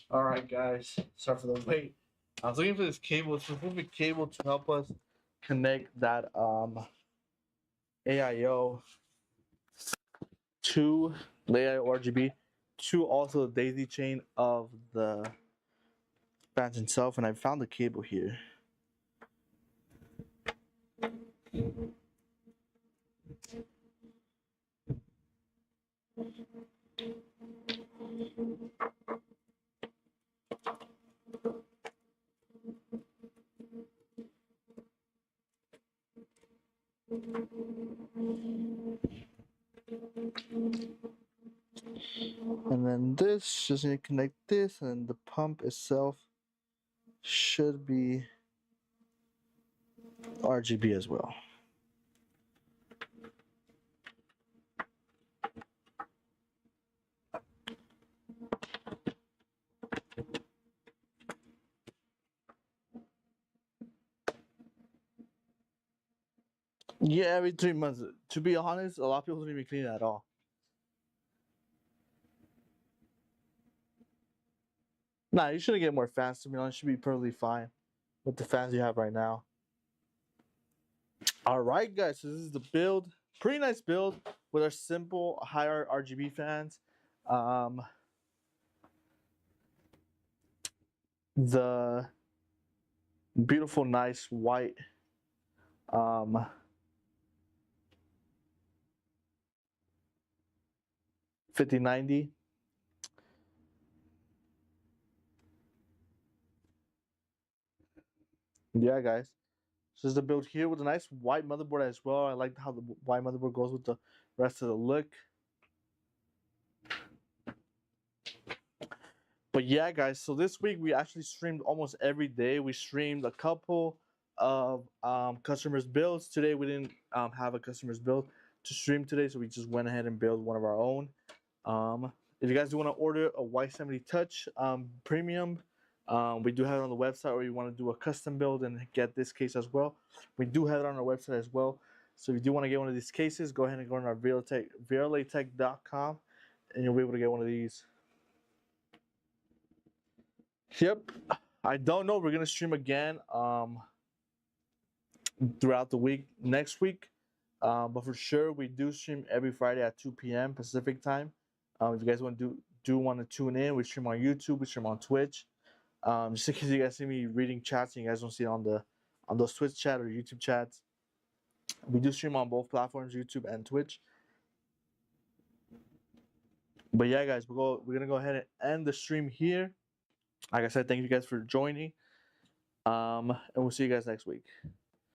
[SPEAKER 3] All right, guys. Sorry for the wait. I was looking for this cable, a specific cable to help us connect that AIO to the AIO RGB to also the daisy chain of the fans itself, and I found the cable here. And then this just need to connect this, and the pump itself should be RGB as well. Yeah, every 3 months. To be honest, a lot of people don't even clean it at all. Nah, you shouldn't get more fans. To be honest, you should be perfectly fine with the fans you have right now. All right, guys. So this is the build. Pretty nice build with our simple higher RGB fans. The Beautiful, nice white. 5090. Yeah, guys. So this is the build here with a nice white motherboard as well. I like how the white motherboard goes with the rest of the look. But yeah, guys, so this week we actually streamed almost every day. We streamed a couple of customers' builds. Today we didn't have a customer's build to stream today, so we just went ahead and built one of our own. If you guys do want to order a Y70 Touch Premium, we do have it on the website, or you want to do a custom build and get this case as well, we do have it on our website as well. So if you do want to get one of these cases, go ahead and go on our VRLATech.com and you'll be able to get one of these. Yep. I don't know. We're gonna stream again throughout the week next week. But for sure we do stream every Friday at 2 p.m. Pacific time. If you guys want to want to tune in, we stream on YouTube, we stream on Twitch. Just in case you guys see me reading chats and you guys don't see it on those Twitch chat or YouTube chats. We do stream on both platforms, YouTube and Twitch. But yeah, guys, we're gonna go ahead and end the stream here. Like I said, thank you guys for joining. And we'll see you guys next week.